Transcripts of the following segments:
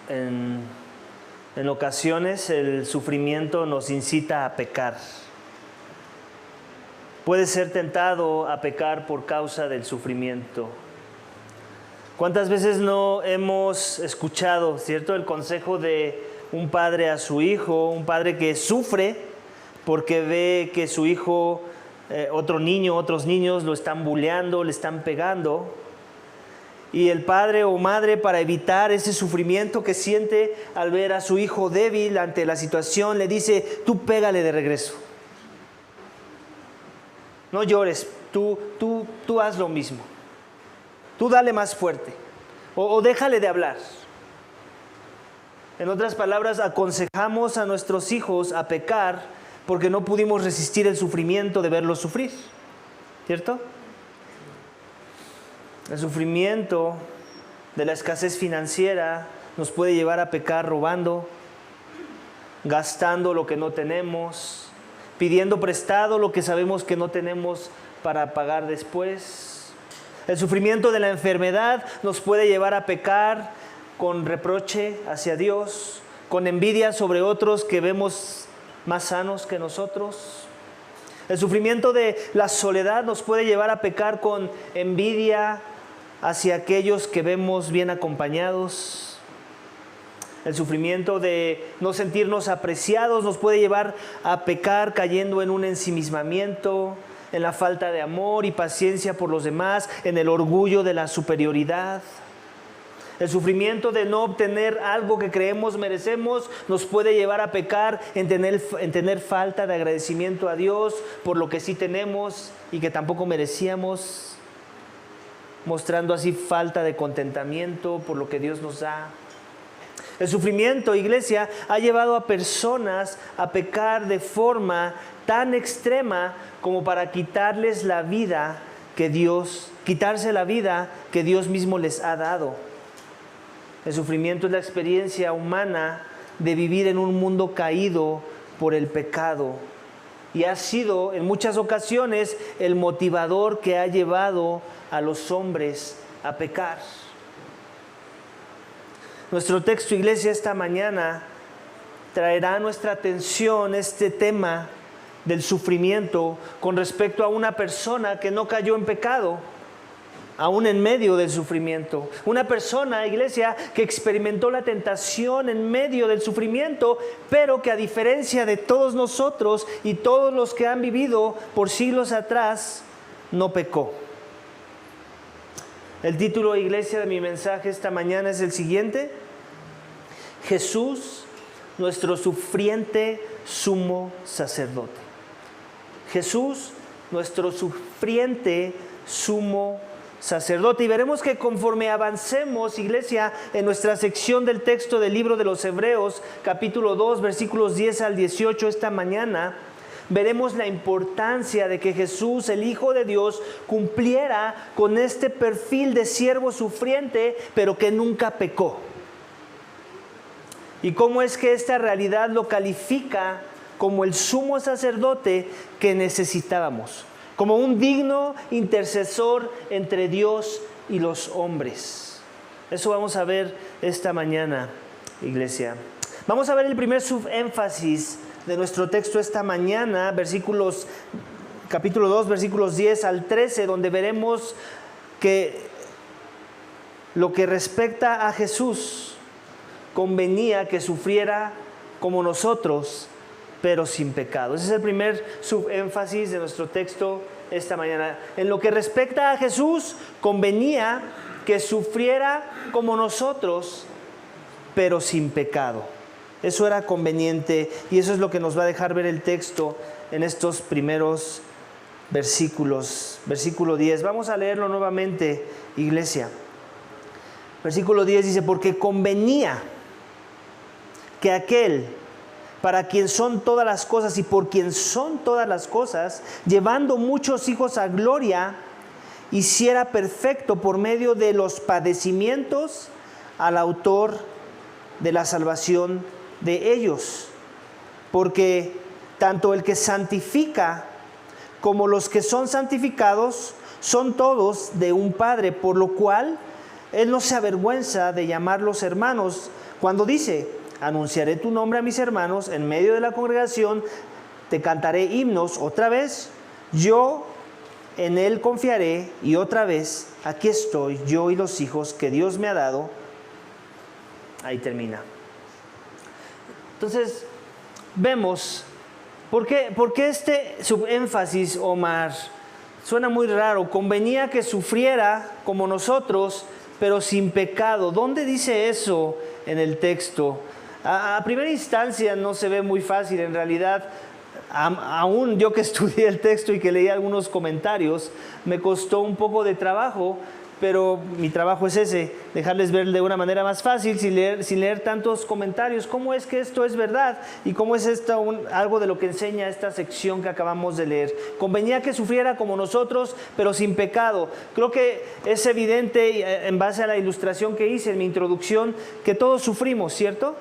En, en ocasiones el sufrimiento nos incita a pecar. Puedes ser tentado a pecar por causa del sufrimiento. ¿Cuántas veces no hemos escuchado, cierto, el consejo de un padre a su hijo, un padre que sufre porque ve que su hijo, otros niños lo están bulleando, le están pegando? Y el padre o madre, para evitar ese sufrimiento que siente al ver a su hijo débil ante la situación, le dice: tú pégale de regreso. No llores, tú haz lo mismo. Tú dale más fuerte. O déjale de hablar. En otras palabras, aconsejamos a nuestros hijos a pecar porque no pudimos resistir el sufrimiento de verlos sufrir. ¿Cierto? El sufrimiento de la escasez financiera nos puede llevar a pecar robando, gastando lo que no tenemos, pidiendo prestado lo que sabemos que no tenemos para pagar después. El sufrimiento de la enfermedad nos puede llevar a pecar con reproche hacia Dios, con envidia sobre otros que vemos más sanos que nosotros. El sufrimiento de la soledad nos puede llevar a pecar con envidia hacia aquellos que vemos bien acompañados. El sufrimiento de no sentirnos apreciados nos puede llevar a pecar cayendo en un ensimismamiento, en la falta de amor y paciencia por los demás, en el orgullo de la superioridad. El sufrimiento de no obtener algo que creemos merecemos nos puede llevar a pecar en tener falta de agradecimiento a Dios por lo que sí tenemos y que tampoco merecíamos, mostrando así falta de contentamiento por lo que Dios nos da. El sufrimiento, iglesia, ha llevado a personas a pecar de forma tan extrema como para quitarse la vida que Dios mismo les ha dado. El sufrimiento es la experiencia humana de vivir en un mundo caído por el pecado y ha sido en muchas ocasiones el motivador que ha llevado a los hombres a pecar. Nuestro texto, iglesia, esta mañana traerá a nuestra atención este tema del sufrimiento con respecto a una persona que no cayó en pecado, aún en medio del sufrimiento. Una persona, iglesia, que experimentó la tentación en medio del sufrimiento, pero que a diferencia de todos nosotros y todos los que han vivido por siglos atrás, no pecó. El título, iglesia, de mi mensaje esta mañana es el siguiente: Jesús, nuestro sufriente sumo sacerdote. Jesús, nuestro sufriente sumo sacerdote. Y veremos que conforme avancemos, iglesia, en nuestra sección del texto del libro de los Hebreos, capítulo 2, versículos 10 al 18, esta mañana, veremos la importancia de que Jesús, el Hijo de Dios, cumpliera con este perfil de siervo sufriente, pero que nunca pecó. Y cómo es que esta realidad lo califica como el sumo sacerdote que necesitábamos, como un digno intercesor entre Dios y los hombres. Eso vamos a ver esta mañana, iglesia. Vamos a ver el primer subénfasis de nuestro texto esta mañana, capítulo 2, versículos 10 al 13, donde veremos que lo que respecta a Jesús, convenía que sufriera como nosotros, pero sin pecado. Ese es el primer subénfasis de nuestro texto esta mañana. En lo que respecta a Jesús, convenía que sufriera como nosotros, pero sin pecado. Eso era conveniente y eso es lo que nos va a dejar ver el texto en estos primeros versículos. Versículo 10. Vamos a leerlo nuevamente, iglesia. Versículo 10 dice: porque convenía que aquel para quien son todas las cosas y por quien son todas las cosas, llevando muchos hijos a gloria, hiciera perfecto por medio de los padecimientos al autor de la salvación de ellos. Porque tanto el que santifica como los que son santificados son todos de un Padre, por lo cual Él no se avergüenza de llamarlos hermanos, Cuando dice, anunciaré tu nombre a mis hermanos, en medio de la congregación te cantaré himnos, otra vez, yo en él confiaré, y otra vez, aquí estoy, yo y los hijos que Dios me ha dado. Ahí termina. Entonces, vemos, ¿por qué este subénfasis, Omar? Suena muy raro. Convenía que sufriera como nosotros, pero sin pecado. ¿Dónde dice eso en el texto? A primera instancia no se ve muy fácil. En realidad, aún yo que estudié el texto y que leí algunos comentarios, me costó un poco de trabajo, pero mi trabajo es ese, dejarles ver de una manera más fácil, sin leer tantos comentarios, cómo es que esto es verdad y cómo es esto algo de lo que enseña esta sección que acabamos de leer. Convenía que sufriera como nosotros, pero sin pecado. Creo que es evidente, en base a la ilustración que hice en mi introducción, que todos sufrimos, ¿cierto?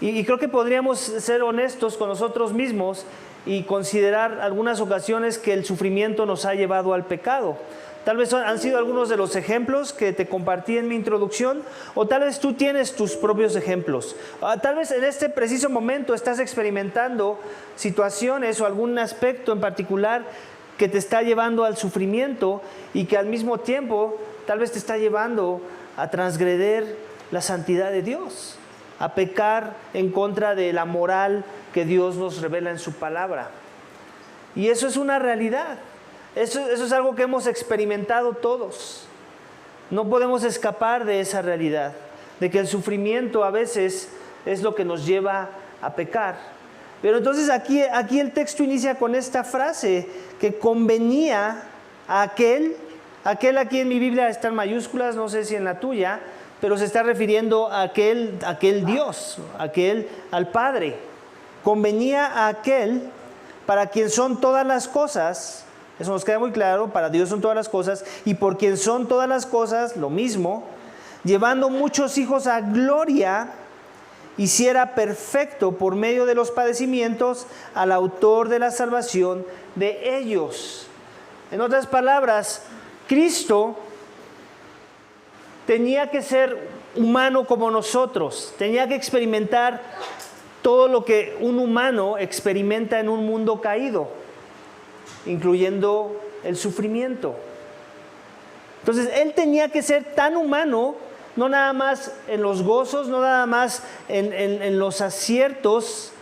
Y creo que podríamos ser honestos con nosotros mismos y considerar algunas ocasiones que el sufrimiento nos ha llevado al pecado. Tal vez han sido algunos de los ejemplos que te compartí en mi introducción, o tal vez tú tienes tus propios ejemplos. Tal vez en este preciso momento estás experimentando situaciones o algún aspecto en particular que te está llevando al sufrimiento y que al mismo tiempo tal vez te está llevando a transgredir la santidad de Dios, a pecar en contra de la moral que Dios nos revela en su palabra. Y eso es una realidad. Eso es algo que hemos experimentado todos. No podemos escapar de esa realidad, de que el sufrimiento a veces es lo que nos lleva a pecar. Pero entonces aquí el texto inicia con esta frase, que convenía a aquel aquí en mi Biblia está en mayúsculas, no sé si en la tuya, pero se está refiriendo a aquel Dios, al Padre. Convenía a aquel para quien son todas las cosas. Eso nos queda muy claro, para Dios son todas las cosas, y por quien son todas las cosas, lo mismo, llevando muchos hijos a gloria, hiciera perfecto por medio de los padecimientos al autor de la salvación de ellos. En otras palabras, Cristo tenía que ser humano como nosotros, tenía que experimentar todo lo que un humano experimenta en un mundo caído, incluyendo el sufrimiento. Entonces, Él tenía que ser tan humano, no nada más en los gozos, no nada más en los aciertos,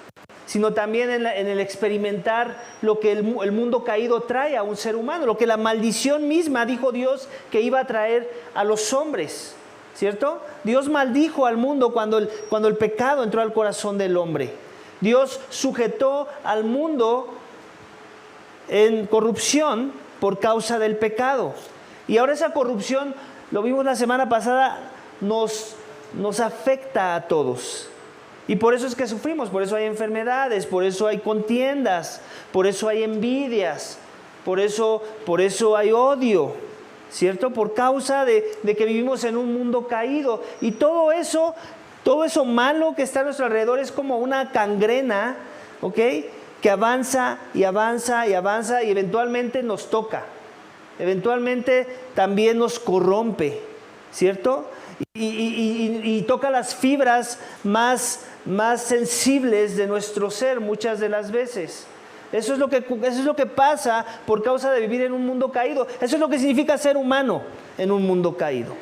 sino también en el experimentar lo que el mundo caído trae a un ser humano, lo que la maldición misma dijo Dios que iba a traer a los hombres, ¿cierto? Dios maldijo al mundo cuando el pecado entró al corazón del hombre. Dios sujetó al mundo en corrupción por causa del pecado. Y ahora esa corrupción, lo vimos la semana pasada, nos afecta a todos. Y por eso es que sufrimos, por eso hay enfermedades, por eso hay contiendas, por eso hay envidias, por eso hay odio, ¿cierto? Por causa de que vivimos en un mundo caído. Y todo eso malo que está a nuestro alrededor es como una gangrena, ¿ok?, que avanza y avanza y avanza y eventualmente nos toca. Eventualmente también nos corrompe, ¿cierto? Y toca las fibras más sensibles de nuestro ser muchas de las veces. Eso es lo que pasa por causa de vivir en un mundo caído. Eso es lo que significa ser humano en un mundo caído.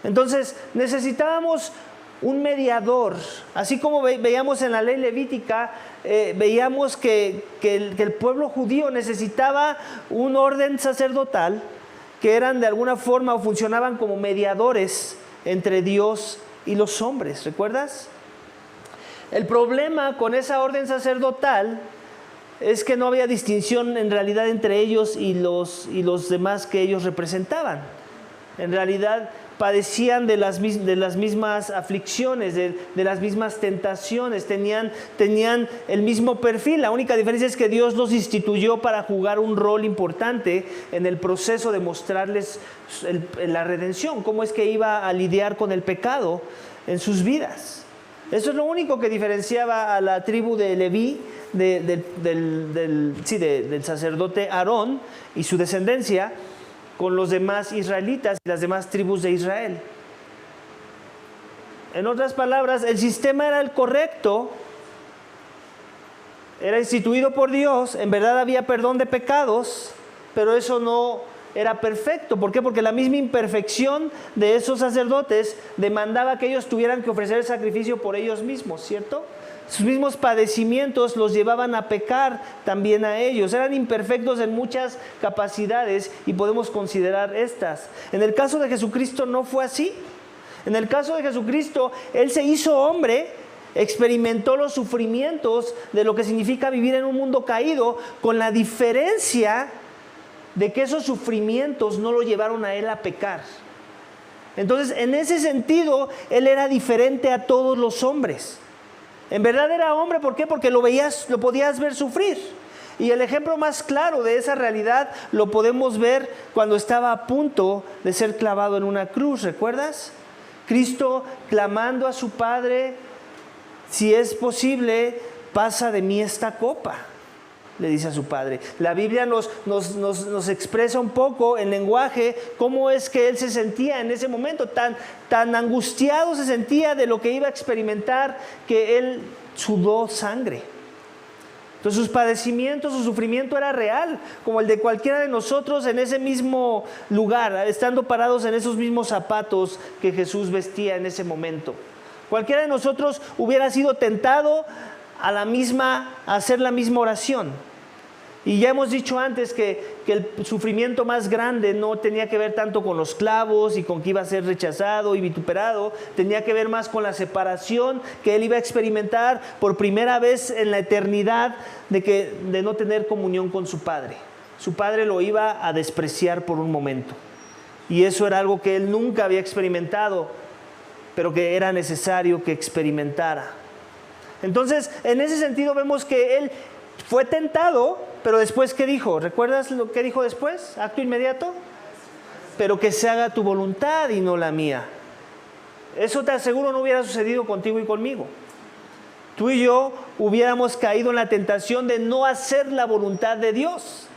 Entonces necesitábamos un mediador, así como veíamos en la ley levítica, veíamos que el pueblo judío necesitaba un orden sacerdotal, que eran de alguna forma o funcionaban como mediadores entre Dios y los hombres, ¿recuerdas? El problema con esa orden sacerdotal es que no había distinción en realidad entre ellos y los demás que ellos representaban. En realidad padecían de las mismas aflicciones, de las mismas tentaciones, tenían el mismo perfil. La única diferencia es que Dios los instituyó para jugar un rol importante en el proceso de mostrarles la redención, cómo es que iba a lidiar con el pecado en sus vidas. Eso es lo único que diferenciaba a la tribu de Leví del sacerdote Aarón y su descendencia con los demás israelitas y las demás tribus de Israel. En otras palabras, el sistema era el correcto, era instituido por Dios, en verdad había perdón de pecados, pero eso no era perfecto. ¿Por qué? Porque la misma imperfección de esos sacerdotes demandaba que ellos tuvieran que ofrecer el sacrificio por ellos mismos, ¿cierto? Sus mismos padecimientos los llevaban a pecar también a ellos. Eran imperfectos en muchas capacidades y podemos considerar estas. En el caso de Jesucristo no fue así. En el caso de Jesucristo, Él se hizo hombre, experimentó los sufrimientos de lo que significa vivir en un mundo caído, con la diferencia de que esos sufrimientos no lo llevaron a Él a pecar. Entonces, en ese sentido, Él era diferente a todos los hombres. En verdad era hombre, ¿por qué? Porque lo podías ver sufrir. Y el ejemplo más claro de esa realidad lo podemos ver cuando estaba a punto de ser clavado en una cruz, ¿recuerdas? Cristo clamando a su Padre, si es posible, pasa de mí esta copa, le dice a su Padre. La Biblia nos expresa un poco en lenguaje cómo es que Él se sentía en ese momento, tan angustiado se sentía de lo que iba a experimentar, que Él sudó sangre. Entonces sus padecimientos, su sufrimiento era real, como el de cualquiera de nosotros en ese mismo lugar, estando parados en esos mismos zapatos que Jesús vestía en ese momento. Cualquiera de nosotros hubiera sido tentado a hacer la misma oración. Y ya hemos dicho antes que el sufrimiento más grande no tenía que ver tanto con los clavos y con que iba a ser rechazado y vituperado, tenía que ver más con la separación que él iba a experimentar por primera vez en la eternidad de no tener comunión con su Padre. Su Padre lo iba a despreciar por un momento. Y eso era algo que él nunca había experimentado, pero que era necesario que experimentara. Entonces, en ese sentido vemos que él fue tentado, pero después, ¿qué dijo? ¿Recuerdas lo que dijo después? Acto inmediato. Pero que se haga tu voluntad y no la mía. Eso te aseguro no hubiera sucedido contigo y conmigo. Tú y yo hubiéramos caído en la tentación de no hacer la voluntad de Dios.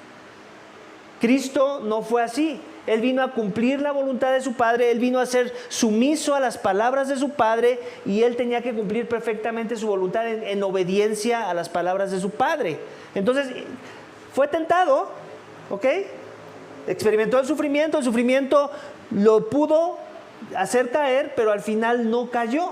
Cristo no fue así. Él vino a cumplir la voluntad de su Padre, Él vino a ser sumiso a las palabras de su Padre y Él tenía que cumplir perfectamente su voluntad en obediencia a las palabras de su Padre. Entonces, fue tentado, ¿ok? Experimentó el sufrimiento lo pudo hacer caer, pero al final no cayó.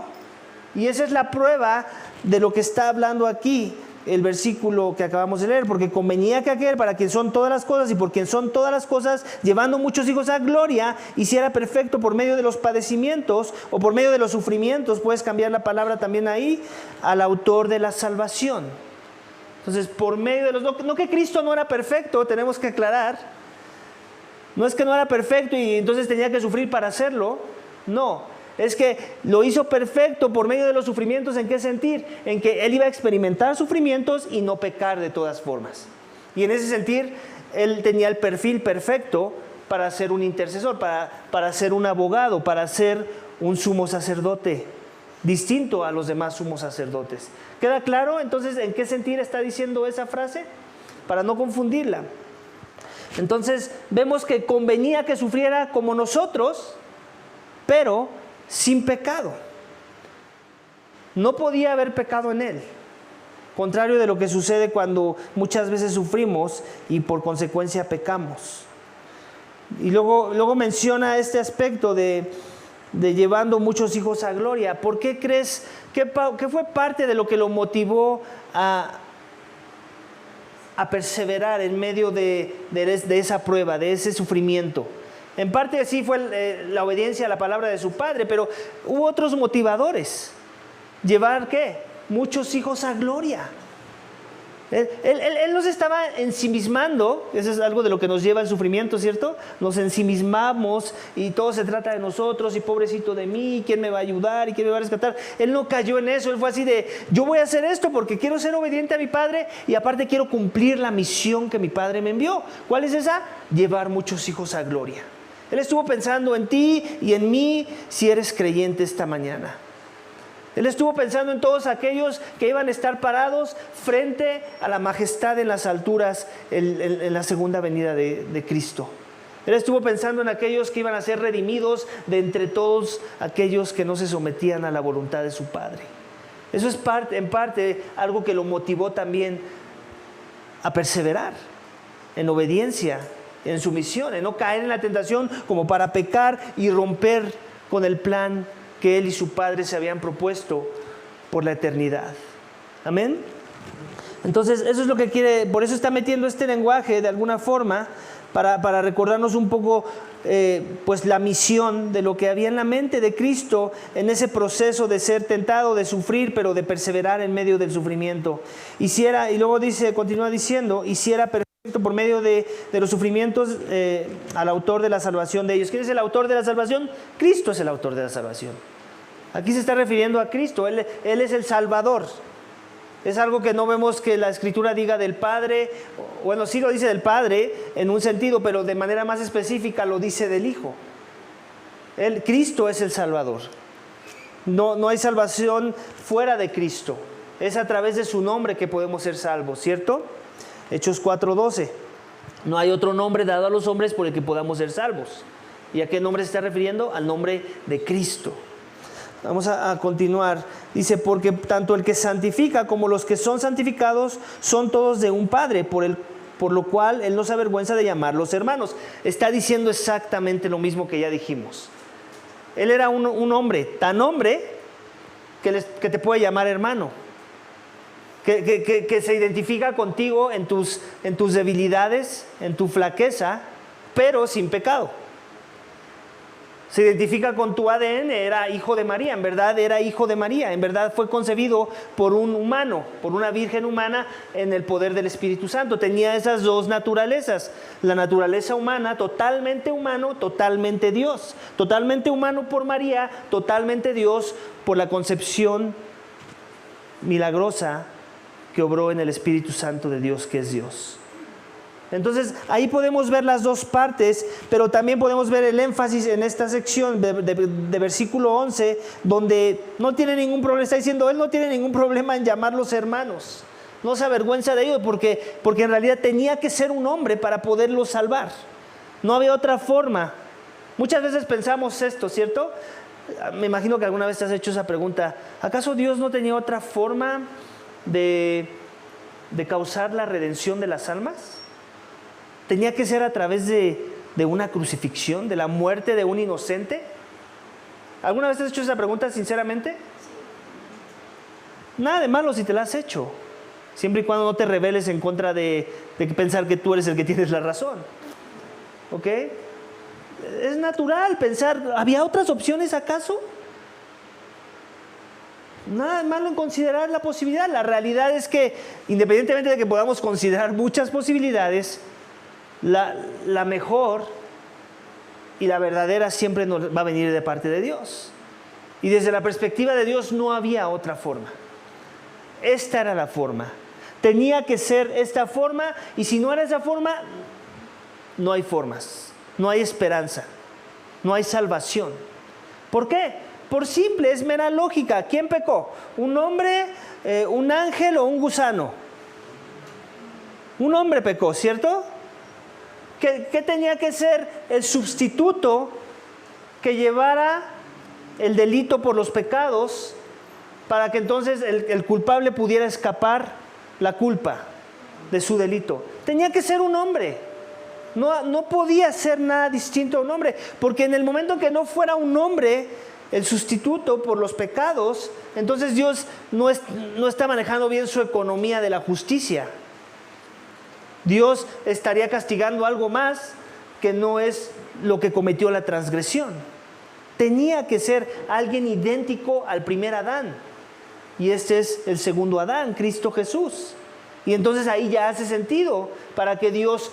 Y esa es la prueba de lo que está hablando aquí el versículo que acabamos de leer, porque convenía que aquel para quien son todas las cosas y por quien son todas las cosas, llevando muchos hijos a gloria, hiciera perfecto por medio de los padecimientos o por medio de los sufrimientos. Puedes cambiar la palabra también ahí, al autor de la salvación. Entonces, por medio de los... No que Cristo no era perfecto, tenemos que aclarar. No es que no era perfecto y entonces tenía que sufrir para hacerlo. No. Es que lo hizo perfecto por medio de los sufrimientos. ¿En qué sentir? En que Él iba a experimentar sufrimientos y no pecar de todas formas. Y en ese sentir, Él tenía el perfil perfecto para ser un intercesor, para ser un abogado, para ser un sumo sacerdote, distinto a los demás sumos sacerdotes. ¿Queda claro entonces en qué sentir está diciendo esa frase? Para no confundirla. Entonces, vemos que convenía que sufriera como nosotros, pero sin pecado. No podía haber pecado en él, contrario de lo que sucede cuando muchas veces sufrimos y por consecuencia pecamos. Y luego menciona este aspecto de llevando muchos hijos a gloria. ¿Por qué crees que fue parte de lo que lo motivó a perseverar en medio de esa prueba, de ese sufrimiento? En parte sí fue la obediencia a la palabra de su Padre, pero hubo otros motivadores. ¿Llevar qué? Muchos hijos a gloria. Él nos estaba ensimismando, eso es algo de lo que nos lleva al sufrimiento, ¿cierto? Nos ensimismamos y todo se trata de nosotros y pobrecito de mí, ¿quién me va a ayudar y quién me va a rescatar? Él no cayó en eso, él fue así de, yo voy a hacer esto porque quiero ser obediente a mi Padre y aparte quiero cumplir la misión que mi Padre me envió. ¿Cuál es esa? Llevar muchos hijos a gloria. Él estuvo pensando en ti y en mí si eres creyente esta mañana. Él estuvo pensando en todos aquellos que iban a estar parados frente a la majestad en las alturas en la segunda venida de Cristo. Él estuvo pensando en aquellos que iban a ser redimidos de entre todos aquellos que no se sometían a la voluntad de su Padre. Eso es en parte algo que lo motivó también a perseverar en obediencia, en sumisión, en no caer en la tentación como para pecar y romper con el plan que él y su Padre se habían propuesto por la eternidad. Amén. Entonces eso es lo que quiere, por eso está metiendo este lenguaje de alguna forma para recordarnos un poco pues la misión de lo que había en la mente de Cristo en ese proceso de ser tentado, de sufrir, pero de perseverar en medio del sufrimiento. Y luego continúa diciendo, hiciera perfecto por medio de los sufrimientos al autor de la salvación de ellos. ¿Quién es el autor de la salvación? Cristo es el autor de la salvación. Aquí se está refiriendo a Cristo, Él es el Salvador. Es algo que no vemos que la Escritura diga del Padre, bueno, sí lo dice del Padre en un sentido, pero de manera más específica lo dice del Hijo. Cristo es el Salvador. No hay salvación fuera de Cristo. Es a través de su nombre que podemos ser salvos, ¿cierto? Hechos 4:12. No hay otro nombre dado a los hombres por el que podamos ser salvos. ¿Y a qué nombre se está refiriendo? Al nombre de Cristo. Vamos a continuar. Dice, porque tanto el que santifica como los que son santificados son todos de un Padre, por lo cual Él no se avergüenza de llamarlos hermanos. Está diciendo exactamente lo mismo que ya dijimos. Él era un hombre, tan hombre que te puede llamar hermano, que se identifica contigo en tus debilidades, en tu flaqueza, pero sin pecado. Se identifica con tu ADN, era hijo de María, en verdad era hijo de María, en verdad fue concebido por un humano, por una virgen humana en el poder del Espíritu Santo. Tenía esas dos naturalezas, la naturaleza humana, totalmente humano, totalmente Dios. Totalmente humano por María, totalmente Dios por la concepción milagrosa que obró en el Espíritu Santo de Dios, que es Dios. Entonces ahí podemos ver las dos partes, pero también podemos ver el énfasis en esta sección de versículo 11, donde no tiene ningún problema, está diciendo, él no tiene ningún problema en llamarlos hermanos, no se avergüenza de ellos, porque en realidad tenía que ser un hombre para poderlos salvar, no había otra forma. Muchas veces pensamos esto, ¿cierto? Me imagino que alguna vez te has hecho esa pregunta, ¿acaso Dios no tenía otra forma de causar la redención de las almas? ¿Tenía que ser a través de una crucifixión, de la muerte de un inocente? ¿Alguna vez te has hecho esa pregunta sinceramente? Nada de malo si te la has hecho, siempre y cuando no te rebeles en contra de pensar que tú eres el que tienes la razón. ¿Ok? Es natural pensar, ¿había otras opciones acaso? Nada de malo en considerar la posibilidad. La realidad es que, independientemente de que podamos considerar muchas posibilidades, la mejor y la verdadera siempre nos va a venir de parte de Dios. Y desde la perspectiva de Dios no había otra forma. Esta era la forma. Tenía que ser esta forma, y si no era esa forma, no hay formas, no hay esperanza, no hay salvación. ¿Por qué? Por simple, es mera lógica. ¿Quién pecó? ¿Un hombre, un ángel o un gusano? Un hombre pecó, ¿cierto? ¿Qué tenía que ser el sustituto que llevara el delito por los pecados para que entonces el culpable pudiera escapar la culpa de su delito? Tenía que ser un hombre. No podía ser nada distinto a un hombre, porque en el momento que no fuera un hombre el sustituto por los pecados, entonces Dios no está manejando bien su economía de la justicia. Dios estaría castigando algo más que no es lo que cometió la transgresión. Tenía que ser alguien idéntico al primer Adán. Y este es el segundo Adán, Cristo Jesús. Y entonces ahí ya hace sentido para que Dios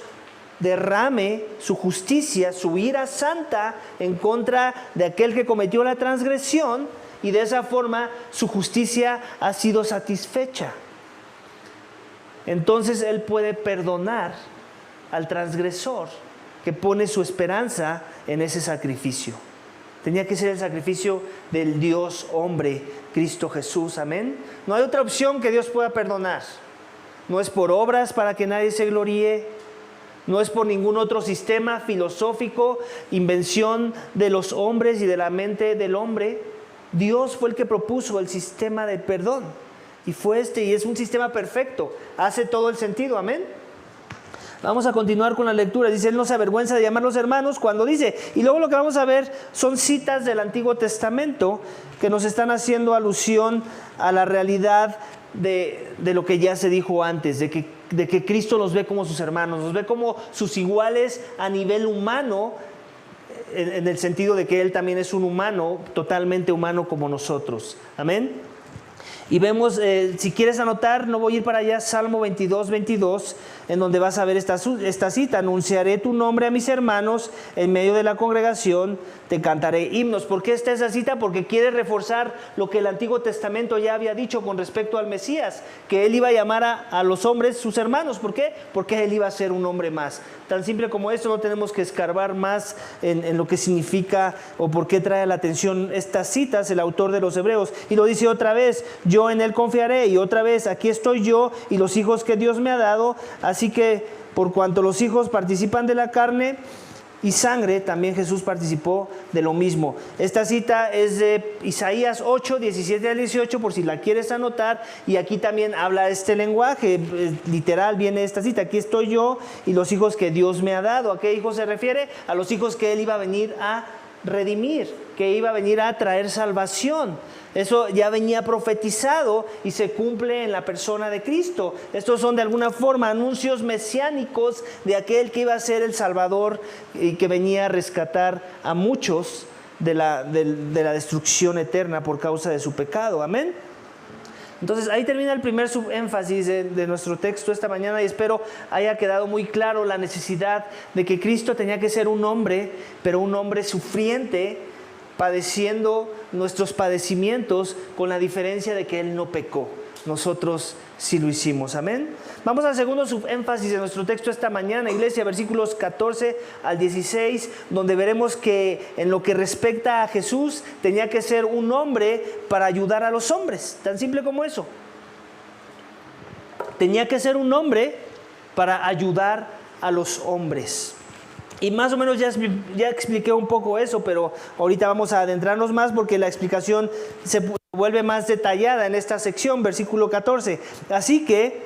derrame su justicia, su ira santa en contra de aquel que cometió la transgresión, y de esa forma su justicia ha sido satisfecha. Entonces Él puede perdonar al transgresor que pone su esperanza en ese sacrificio. Tenía que ser el sacrificio del Dios hombre, Cristo Jesús, amén. No hay otra opción que Dios pueda perdonar. No es por obras para que nadie se gloríe, No es por ningún otro sistema filosófico, invención de los hombres y de la mente del hombre. Dios fue el que propuso el sistema de perdón. Y fue y es un sistema perfecto. Hace todo el sentido, amén. Vamos a continuar con la lectura. Dice, Él no se avergüenza de llamarlos hermanos cuando dice. Y luego lo que vamos a ver son citas del Antiguo Testamento que nos están haciendo alusión a la realidad de lo que ya se dijo antes, de que Cristo nos ve como sus hermanos, nos ve como sus iguales a nivel humano, en el sentido de que Él también es un humano, totalmente humano como nosotros. Amén. Y vemos, si quieres anotar, no voy a ir para allá, Salmo 22, 22, en donde vas a ver esta cita. Anunciaré tu nombre a mis hermanos, en medio de la congregación te cantaré himnos. ¿Por qué está esa cita? Porque quiere reforzar lo que el Antiguo Testamento ya había dicho con respecto al Mesías, que Él iba a llamar a los hombres sus hermanos. ¿Por qué? Porque Él iba a ser un hombre más. Tan simple como esto, no tenemos que escarbar más en lo que significa o por qué trae la atención estas citas el autor de los Hebreos. Y lo dice otra vez, yo en Él confiaré, y otra vez, aquí estoy yo y los hijos que Dios me ha dado. Así que por cuanto los hijos participan de la carne y sangre, también Jesús participó de lo mismo. Esta cita es de Isaías 8, 17 al 18, por si la quieres anotar, y aquí también habla este lenguaje, literal viene esta cita, aquí estoy yo y los hijos que Dios me ha dado. ¿A qué hijos se refiere? A los hijos que Él iba a venir a redimir, que iba a venir a traer salvación. Eso ya venía profetizado y se cumple en la persona de Cristo. Estos son de alguna forma anuncios mesiánicos de aquel que iba a ser el Salvador y que venía a rescatar a muchos de la destrucción eterna por causa de su pecado. Amén. Entonces ahí termina el primer subénfasis de nuestro texto esta mañana, y espero haya quedado muy claro la necesidad de que Cristo tenía que ser un hombre, pero un hombre sufriente, padeciendo nuestros padecimientos, con la diferencia de que Él no pecó. Nosotros sí lo hicimos. Amén. Vamos al segundo subénfasis de nuestro texto esta mañana, iglesia, versículos 14 al 16, donde veremos que en lo que respecta a Jesús tenía que ser un hombre para ayudar a los hombres. Tan simple como eso. Tenía que ser un hombre para ayudar a los hombres. Y más o menos ya expliqué un poco eso, pero ahorita vamos a adentrarnos más porque la explicación se vuelve más detallada en esta sección, versículo 14. Así que,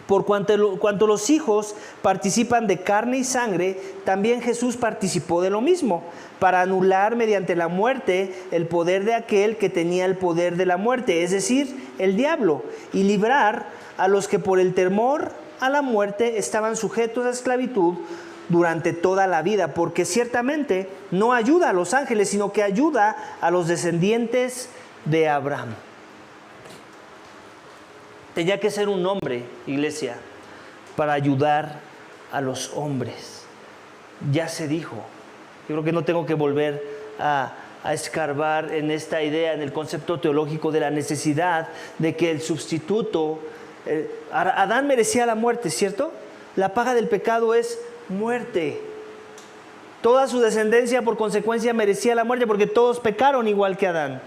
por cuanto los hijos participan de carne y sangre, también Jesús participó de lo mismo, para anular mediante la muerte el poder de aquel que tenía el poder de la muerte, es decir, el diablo, y librar a los que por el temor a la muerte estaban sujetos a esclavitud durante toda la vida, porque ciertamente no ayuda a los ángeles, sino que ayuda a los descendientes de Abraham. Tenía que ser un hombre, iglesia, para ayudar a los hombres. Ya se dijo. Yo creo que no tengo que volver a escarbar en esta idea, en el concepto teológico de la necesidad de que el sustituto, Adán merecía la muerte, ¿cierto? La paga del pecado es muerte. Toda su descendencia por consecuencia merecía la muerte, porque todos pecaron igual que Adán.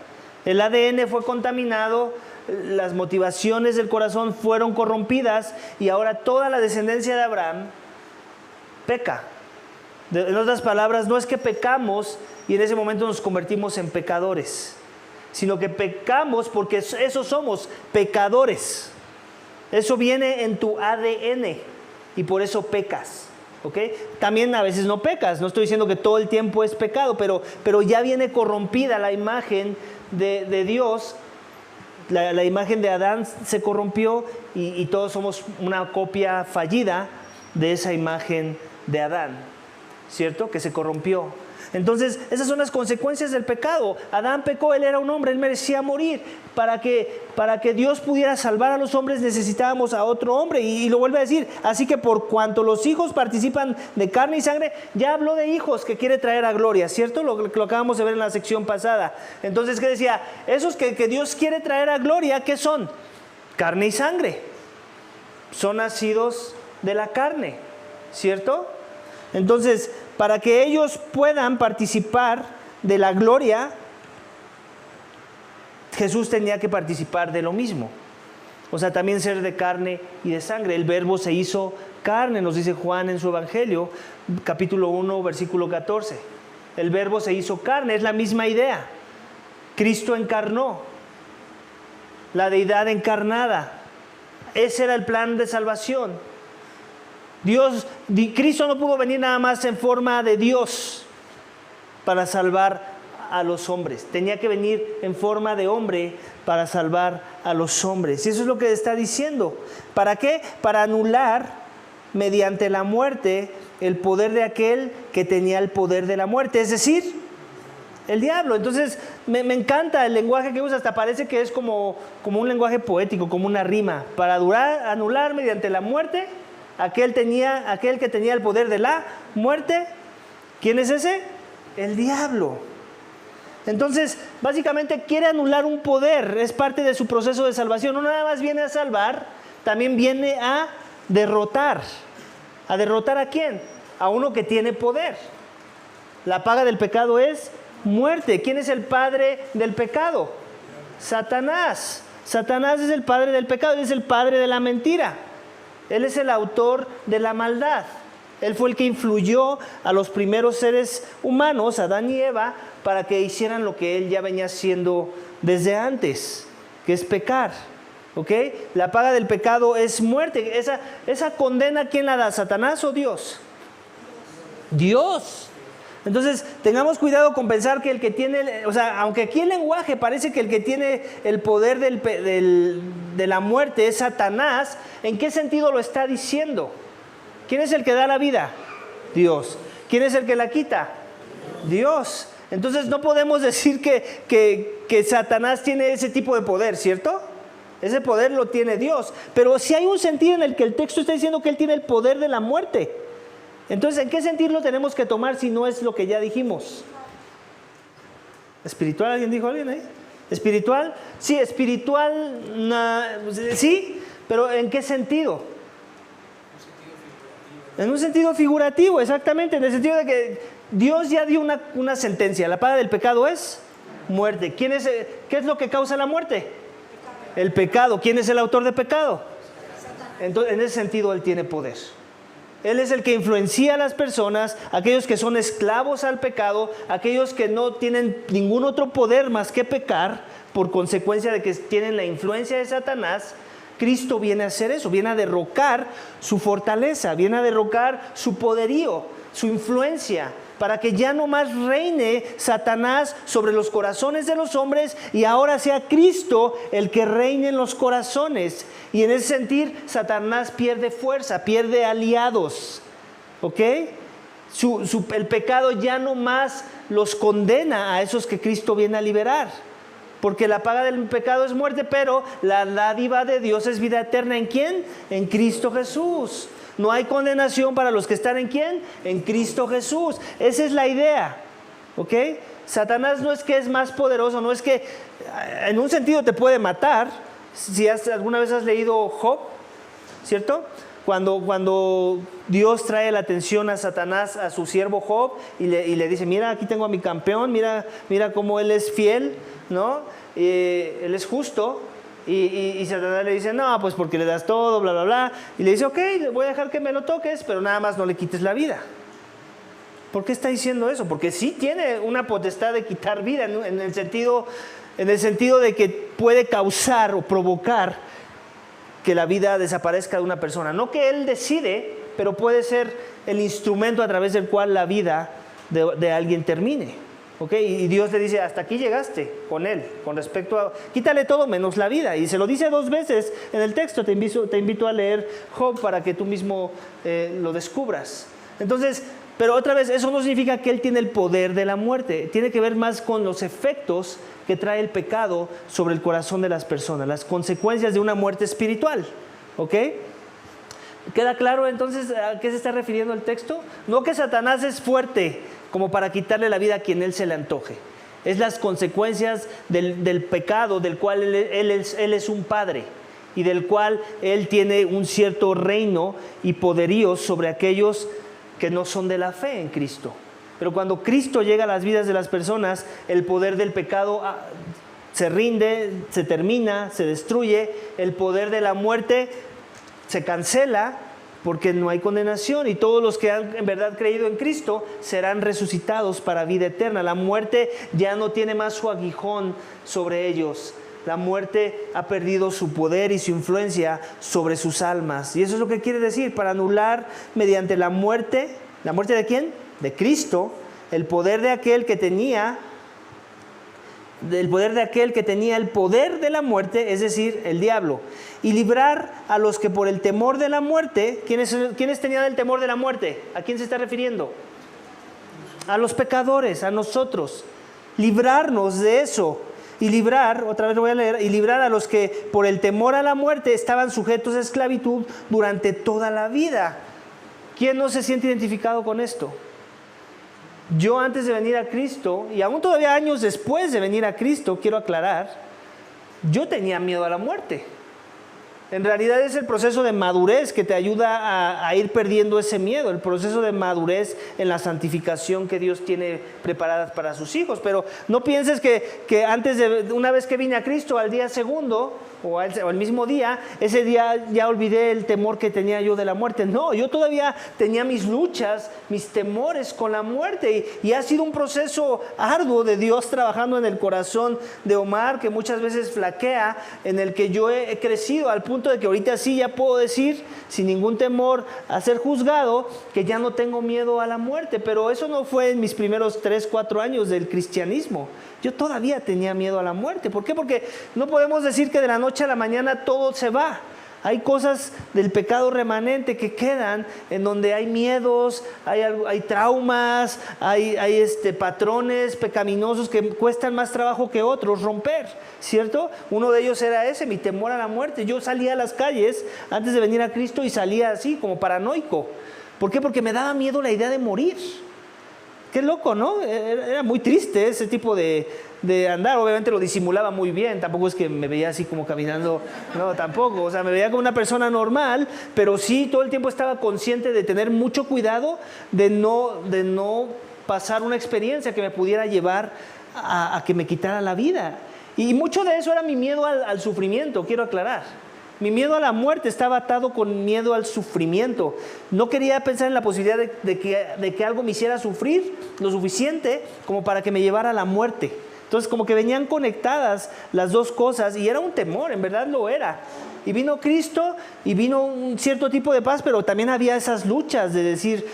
El ADN fue contaminado, las motivaciones del corazón fueron corrompidas, y ahora toda la descendencia de Abraham peca. En otras palabras, no es que pecamos y en ese momento nos convertimos en pecadores, sino que pecamos porque eso somos, pecadores. Eso viene en tu ADN y por eso pecas. ¿Okay? También a veces no pecas, no estoy diciendo que todo el tiempo es pecado, pero ya viene corrompida la imagen de Dios, la imagen de Adán se corrompió y todos somos una copia fallida de esa imagen de Adán, ¿cierto? Que se corrompió. Entonces, esas son las consecuencias del pecado. Adán pecó, él era un hombre, él merecía morir. Para que Dios pudiera salvar a los hombres necesitábamos a otro hombre. Y lo vuelve a decir, así que por cuanto los hijos participan de carne y sangre, ya habló de hijos que quiere traer a gloria, ¿cierto? Lo acabamos de ver en la sección pasada. Entonces, ¿qué decía? Esos que Dios quiere traer a gloria, ¿qué son? Carne y sangre. Son nacidos de la carne, ¿cierto? Entonces, para que ellos puedan participar de la gloria, Jesús tenía que participar de lo mismo. O sea, también ser de carne y de sangre. El Verbo se hizo carne, nos dice Juan en su Evangelio, capítulo 1, versículo 14. El verbo se hizo carne, es la misma idea. Cristo encarnó, la deidad encarnada. Ese era el plan de salvación. Cristo no pudo venir nada más en forma de Dios para salvar a los hombres. Tenía que venir en forma de hombre para salvar a los hombres. Y eso es lo que está diciendo. ¿Para qué? Para anular mediante la muerte el poder de aquel que tenía el poder de la muerte, es decir, el diablo. Entonces me encanta el lenguaje que usa, hasta parece que es como un lenguaje poético, como una rima. Para anular mediante la muerte aquel que tenía el poder de la muerte. ¿Quién es ese? El diablo. Entonces, básicamente quiere anular un poder, es parte de su proceso de salvación. No nada más viene a salvar, también viene a derrotar. ¿A derrotar a quién? A uno que tiene poder. La paga del pecado es muerte. ¿Quién es el padre del pecado? Satanás. Satanás es el padre del pecado, él es el padre de la mentira. Él es el autor de la maldad. Él fue el que influyó a los primeros seres humanos, Adán y Eva, para que hicieran lo que él ya venía haciendo desde antes, que es pecar. ¿Ok? La paga del pecado es muerte. Esa condena, ¿quién la da? ¿Satanás o Dios? Dios. Entonces, tengamos cuidado con pensar que el que tiene, aunque aquí el lenguaje parece que el que tiene el poder de la muerte es Satanás, ¿en qué sentido lo está diciendo? ¿Quién es el que da la vida? Dios. ¿Quién es el que la quita? Dios. Entonces no podemos decir que Satanás tiene ese tipo de poder, ¿cierto? Ese poder lo tiene Dios. Pero si hay un sentido en el que el texto está diciendo que Él tiene el poder de la muerte. Entonces, ¿en qué sentido lo tenemos que tomar si no es lo que ya dijimos? ¿Espiritual? ¿Alguien dijo alguien ahí? ¿Espiritual? Sí, espiritual, sí, pero ¿en qué sentido? En un sentido figurativo, exactamente, en el sentido de que Dios ya dio una sentencia. La paga del pecado es muerte. ¿Qué es lo que causa la muerte? El pecado. ¿Quién es el autor de pecado? Entonces, en ese sentido, Él tiene poder. Él es el que influencia a las personas, aquellos que son esclavos al pecado, aquellos que no tienen ningún otro poder más que pecar, por consecuencia de que tienen la influencia de Satanás. Cristo viene a hacer eso, viene a derrocar su fortaleza, viene a derrocar su poderío, su influencia, para que ya no más reine Satanás sobre los corazones de los hombres y ahora sea Cristo el que reine en los corazones. Y en ese sentido, Satanás pierde fuerza, pierde aliados, ¿ok? El pecado ya no más los condena a esos que Cristo viene a liberar. Porque la paga del pecado es muerte, pero la dádiva de Dios es vida eterna. ¿En quién? En Cristo Jesús. No hay condenación para los que están ¿en quién? En Cristo Jesús. Esa es la idea. ¿Ok? Satanás no es que es más poderoso, no es que en un sentido te puede matar. Si alguna vez has leído Job, ¿cierto? Cuando Dios trae la atención a Satanás, a su siervo Job, y le dice, mira, aquí tengo a mi campeón, mira cómo él es fiel, ¿no? Él es justo. Y Satanás le dice, no, pues porque le das todo, bla, bla, bla. Y le dice, ok, voy a dejar que me lo toques, pero nada más no le quites la vida. ¿Por qué está diciendo eso? Porque sí tiene una potestad de quitar vida, en el sentido de que puede causar o provocar que la vida desaparezca de una persona. No que él decide, pero puede ser el instrumento a través del cual la vida de alguien termine. ¿Okay? Y Dios le dice, hasta aquí llegaste con él, con respecto a... Quítale todo menos la vida. Y se lo dice 2 veces en el texto. Te invito a leer Job para que tú mismo lo descubras. Entonces, pero otra vez, eso no significa que él tiene el poder de la muerte. Tiene que ver más con los efectos que trae el pecado sobre el corazón de las personas, las consecuencias de una muerte espiritual. ¿Ok? ¿Queda claro entonces a qué se está refiriendo el texto? No que Satanás es fuerte como para quitarle la vida a quien él se le antoje. Es las consecuencias del pecado del cual él es un padre y del cual él tiene un cierto reino y poderío sobre aquellos que no son de la fe en Cristo. Pero cuando Cristo llega a las vidas de las personas, el poder del pecado se rinde, se termina, se destruye. El poder de la muerte se cancela porque no hay condenación, y todos los que han en verdad creído en Cristo serán resucitados para vida eterna. La muerte ya no tiene más su aguijón sobre ellos. La muerte ha perdido su poder y su influencia sobre sus almas. Y eso es lo que quiere decir, para anular mediante ¿la muerte de quién? De Cristo, el poder de aquel que tenía el poder de la muerte, es decir, el diablo, y librar a los que por el temor de la muerte. ¿Quiénes tenían el temor de la muerte? ¿A quién se está refiriendo? A los pecadores, a nosotros. Librarnos de eso. Y librar, otra vez lo voy a leer, y librar a los que por el temor a la muerte estaban sujetos a esclavitud durante toda la vida. ¿Quién no se siente identificado con esto? Yo antes de venir a Cristo, y aún todavía años después de venir a Cristo, quiero aclarar, yo tenía miedo a la muerte. En realidad es el proceso de madurez que te ayuda a ir perdiendo ese miedo, el proceso de madurez en la santificación que Dios tiene preparada para sus hijos. Pero no pienses que antes de, una vez que vine a Cristo, al día segundo o al mismo día, ese día ya olvidé el temor que tenía yo de la muerte. No, yo todavía tenía mis luchas, mis temores con la muerte, y ha sido un proceso arduo de Dios trabajando en el corazón de Omar, que muchas veces flaquea, en el que yo he crecido al punto de que ahorita sí ya puedo decir sin ningún temor a ser juzgado que ya no tengo miedo a la muerte. Pero eso no fue en mis primeros 3, 4 años del cristianismo. Yo todavía tenía miedo a la muerte. ¿Por qué? Porque no podemos decir que de la noche a la mañana todo se va. Hay cosas del pecado remanente que quedan, en donde hay miedos, hay traumas, hay patrones pecaminosos que cuestan más trabajo que otros romper, ¿cierto? Uno de ellos era ese, mi temor a la muerte. Yo salía a las calles antes de venir a Cristo y salía así, como paranoico. ¿Por qué? Porque me daba miedo la idea de morir. Qué loco, ¿no? Era muy triste ese tipo de andar. Obviamente lo disimulaba muy bien. Tampoco es que me veía así como caminando. No, tampoco. O sea, me veía como una persona normal. Pero sí, todo el tiempo estaba consciente de tener mucho cuidado de no pasar una experiencia que me pudiera llevar a que me quitara la vida. Y mucho de eso era mi miedo al sufrimiento, quiero aclarar. Mi miedo a la muerte estaba atado con miedo al sufrimiento. No quería pensar en la posibilidad de que algo me hiciera sufrir lo suficiente como para que me llevara a la muerte. Entonces, como que venían conectadas las dos cosas, y era un temor, en verdad lo era. Y vino Cristo y vino un cierto tipo de paz, pero también había esas luchas de decir,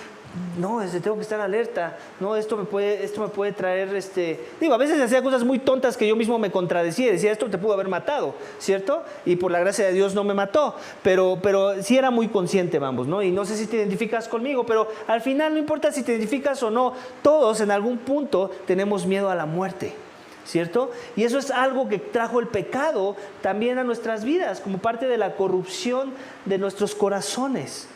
no, tengo que estar alerta, no, esto me puede traer, a veces hacía cosas muy tontas que yo mismo me contradecía, decía, esto te pudo haber matado, ¿cierto? Y por la gracia de Dios no me mató, pero sí era muy consciente, vamos, ¿no? Y no sé si te identificas conmigo, pero al final no importa si te identificas o no, todos en algún punto tenemos miedo a la muerte, ¿cierto? Y eso es algo que trajo el pecado también a nuestras vidas, como parte de la corrupción de nuestros corazones.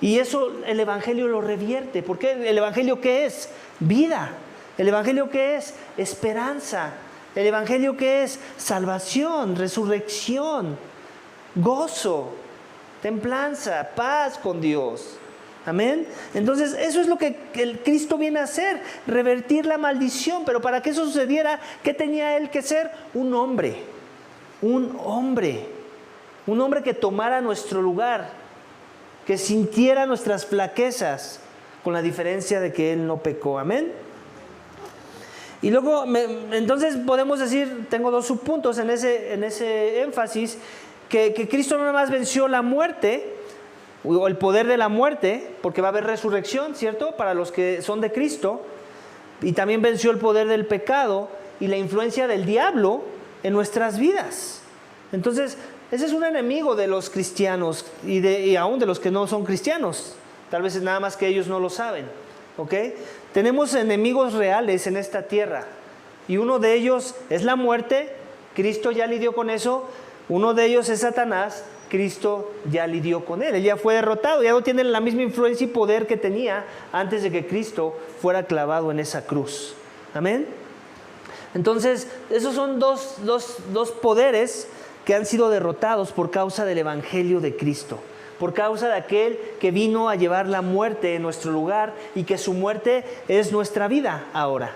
Y eso el Evangelio lo revierte. Porque ¿el Evangelio qué es? Vida. ¿El Evangelio qué es? Esperanza. ¿El Evangelio qué es? Salvación, resurrección, gozo, templanza, paz con Dios. Amén. Entonces eso es lo que el Cristo viene a hacer, revertir la maldición. Pero para que eso sucediera, ¿qué tenía Él que ser? Un hombre que tomara nuestro lugar, que sintiera nuestras flaquezas, con la diferencia de que Él no pecó. Amén. Y luego, entonces podemos decir, tengo 2 subpuntos en ese énfasis, que Cristo no nada más venció la muerte, o el poder de la muerte, porque va a haber resurrección, ¿cierto?, para los que son de Cristo, y también venció el poder del pecado y la influencia del diablo en nuestras vidas. Entonces, ese es un enemigo de los cristianos y aún de los que no son cristianos. Tal vez es nada más que ellos no lo saben, ¿ok? Tenemos enemigos reales en esta tierra, y uno de ellos es la muerte. Cristo ya lidió con eso. Uno de ellos es Satanás. Cristo ya lidió con él. Él ya fue derrotado, ya no tiene la misma influencia y poder que tenía antes de que Cristo fuera clavado en esa cruz. Amén. Entonces, esos son dos poderes que han sido derrotados por causa del Evangelio de Cristo, por causa de aquel que vino a llevar la muerte en nuestro lugar, y que su muerte es nuestra vida ahora.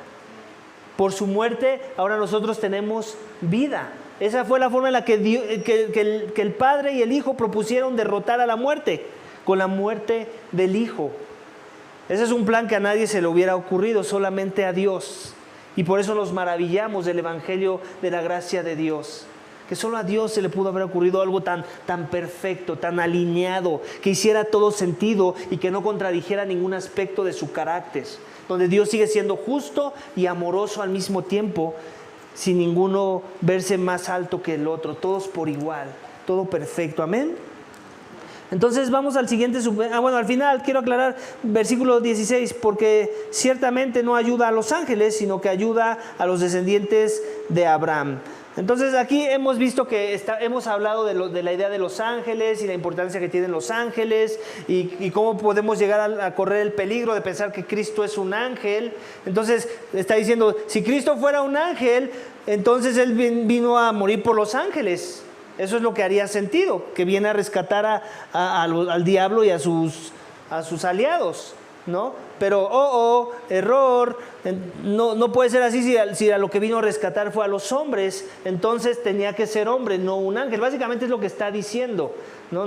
Por su muerte ahora nosotros tenemos vida. Esa fue la forma en la que el Padre y el Hijo propusieron derrotar a la muerte, con la muerte del Hijo. Ese es un plan que a nadie se le hubiera ocurrido, solamente a Dios. Y por eso nos maravillamos del Evangelio de la gracia de Dios. Que solo a Dios se le pudo haber ocurrido algo tan perfecto, tan alineado, que hiciera todo sentido y que no contradijera ningún aspecto de su carácter. Donde Dios sigue siendo justo y amoroso al mismo tiempo, sin ninguno verse más alto que el otro, todos por igual, todo perfecto. Amén. Entonces vamos al siguiente, al final quiero aclarar versículo 16, porque ciertamente no ayuda a los ángeles, sino que ayuda a los descendientes de Abraham. Entonces aquí hemos visto que hemos hablado de la idea de los ángeles y la importancia que tienen los ángeles y cómo podemos llegar a correr el peligro de pensar que Cristo es un ángel. Entonces está diciendo, si Cristo fuera un ángel, entonces Él vino a morir por los ángeles. Eso es lo que haría sentido, que viene a rescatar al diablo y a sus aliados, ¿no? Pero, error, no puede ser así si a lo que vino a rescatar fue a los hombres, entonces tenía que ser hombre, no un ángel. Básicamente es lo que está diciendo. No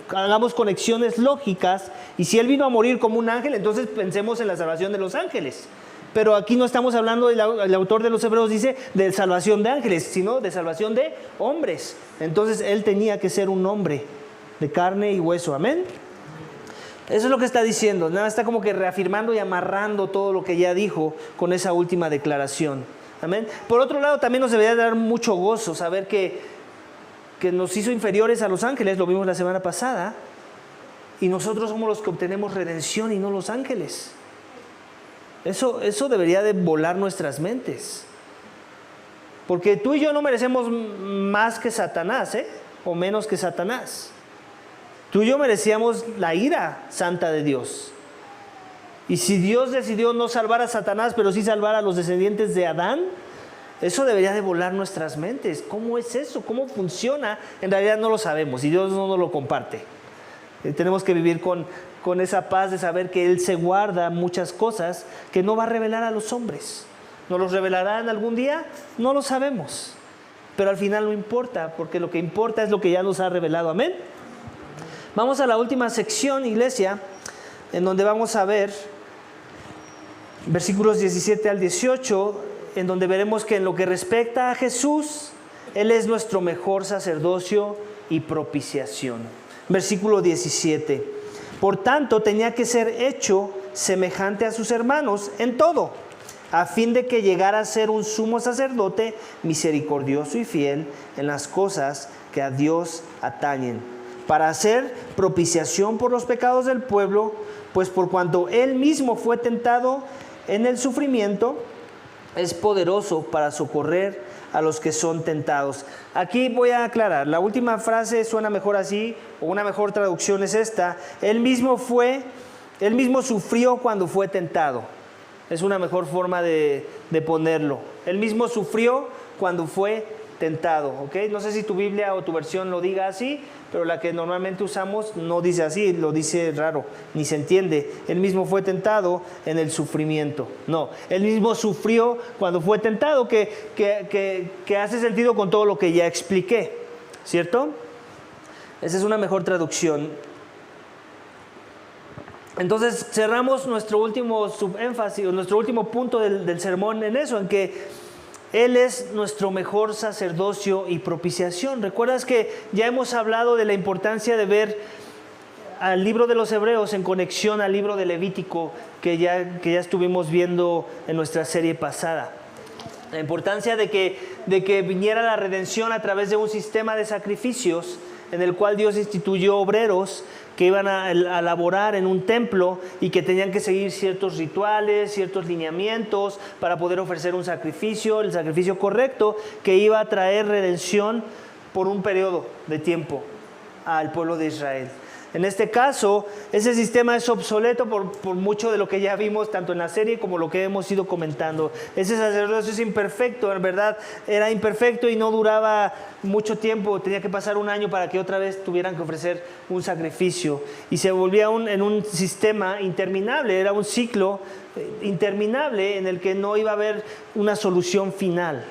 hagamos conexiones lógicas, y si Él vino a morir como un ángel, entonces pensemos en la salvación de los ángeles. Pero aquí no estamos hablando, el autor de los Hebreos dice, de salvación de ángeles, sino de salvación de hombres. Entonces Él tenía que ser un hombre de carne y hueso. Amén. Eso es lo que está diciendo. Nada, está como que reafirmando y amarrando todo lo que ya dijo con esa última declaración. Amén. Por otro lado, también nos debería dar mucho gozo saber que nos hizo inferiores a los ángeles, lo vimos la semana pasada, y nosotros somos los que obtenemos redención y no los ángeles. Eso debería de volar nuestras mentes. Porque tú y yo no merecemos más que Satanás, o menos que Satanás. Tú y yo merecíamos la ira santa de Dios. Y si Dios decidió no salvar a Satanás, pero sí salvar a los descendientes de Adán, eso debería de volar nuestras mentes. ¿Cómo es eso? ¿Cómo funciona? En realidad no lo sabemos y Dios no nos lo comparte. Tenemos que vivir con esa paz de saber que Él se guarda muchas cosas que no va a revelar a los hombres. ¿Nos los revelará en algún día? No lo sabemos. Pero al final no importa, porque lo que importa es lo que ya nos ha revelado. Amén. Vamos a la última sección, iglesia, en donde vamos a ver versículos 17 al 18, en donde veremos que en lo que respecta a Jesús, Él es nuestro mejor sacerdocio y propiciación. Versículo 17. Por tanto, tenía que ser hecho semejante a sus hermanos en todo, a fin de que llegara a ser un sumo sacerdote misericordioso y fiel en las cosas que a Dios atañen, para hacer propiciación por los pecados del pueblo, pues por cuanto Él mismo fue tentado en el sufrimiento, es poderoso para socorrer a los que son tentados. Aquí voy a aclarar, la última frase suena mejor así, o una mejor traducción es esta: Él mismo sufrió cuando fue tentado. Es una mejor forma de ponerlo. Él mismo sufrió cuando fue tentado, ¿ok? No sé si tu Biblia o tu versión lo diga así, pero la que normalmente usamos no dice así, lo dice raro, ni se entiende. Él mismo fue tentado en el sufrimiento. No, Él mismo sufrió cuando fue tentado, que hace sentido con todo lo que ya expliqué, ¿cierto? Esa es una mejor traducción. Entonces cerramos nuestro último subénfasis, nuestro último punto del sermón en eso, en que Él es nuestro mejor sacerdocio y propiciación. ¿Recuerdas que ya hemos hablado de la importancia de ver al libro de los Hebreos en conexión al libro de Levítico que ya estuvimos viendo en nuestra serie pasada? La importancia de que viniera la redención a través de un sistema de sacrificios en el cual Dios instituyó obreros que iban a laborar en un templo y que tenían que seguir ciertos rituales, ciertos lineamientos para poder ofrecer un sacrificio, el sacrificio correcto que iba a traer redención por un periodo de tiempo al pueblo de Israel. En este caso, ese sistema es obsoleto por mucho de lo que ya vimos tanto en la serie como lo que hemos ido comentando. Ese sacerdocio es imperfecto, en verdad era imperfecto y no duraba mucho tiempo. Tenía que pasar un año para que otra vez tuvieran que ofrecer un sacrificio. Y se volvía en un sistema interminable, era un ciclo interminable en el que no iba a haber una solución final.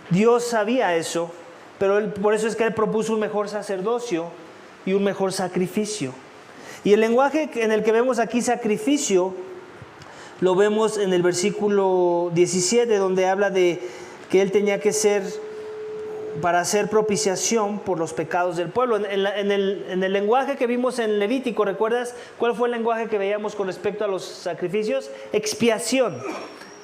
Dios sabía eso, pero por eso es que Él propuso un mejor sacerdocio y un mejor sacrificio. Y el lenguaje en el que vemos aquí sacrificio, lo vemos en el versículo 17, donde habla de que Él tenía que ser para hacer propiciación por los pecados del pueblo. En el lenguaje que vimos en Levítico, ¿recuerdas cuál fue el lenguaje que veíamos con respecto a los sacrificios? Expiación.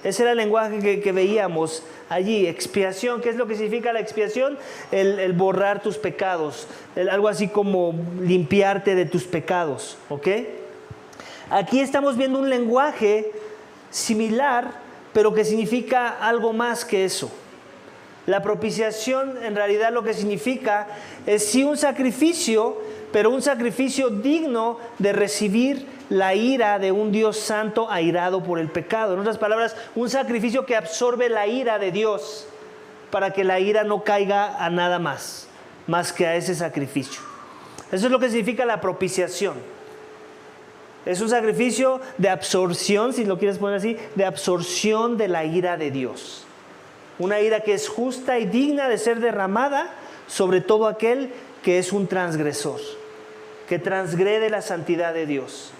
Ese era el lenguaje que veíamos allí, expiación. ¿Qué es lo que significa la expiación? El borrar tus pecados, algo así como limpiarte de tus pecados, ¿ok? Aquí estamos viendo un lenguaje similar, pero que significa algo más que eso. La propiciación en realidad lo que significa es sí un sacrificio, pero un sacrificio digno de recibir la ira de un Dios santo airado por el pecado. En otras palabras, un sacrificio que absorbe la ira de Dios para que la ira no caiga a nada más que a ese sacrificio. Eso es lo que significa la propiciación. Es un sacrificio de absorción, si lo quieres poner así, de absorción de la ira de Dios. Una ira que es justa y digna de ser derramada sobre todo aquel que es un transgresor, que transgrede la santidad de Dios.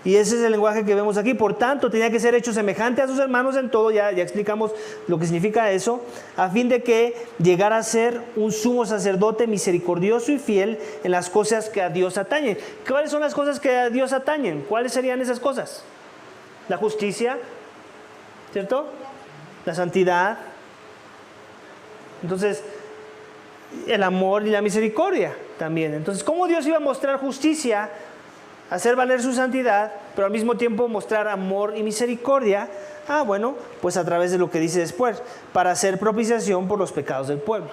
Y ese es el lenguaje que vemos aquí. Por tanto, tenía que ser hecho semejante a sus hermanos en todo, ya explicamos lo que significa eso, a fin de que llegara a ser un sumo sacerdote misericordioso y fiel en las cosas que a Dios atañen. ¿Cuáles son las cosas que a Dios atañen? ¿Cuáles serían esas cosas? La justicia, ¿cierto? La santidad. Entonces, el amor y la misericordia también. Entonces, ¿cómo Dios iba a mostrar justicia, hacer valer su santidad, pero al mismo tiempo mostrar amor y misericordia? Bueno, pues a través de lo que dice después, para hacer propiciación por los pecados del pueblo.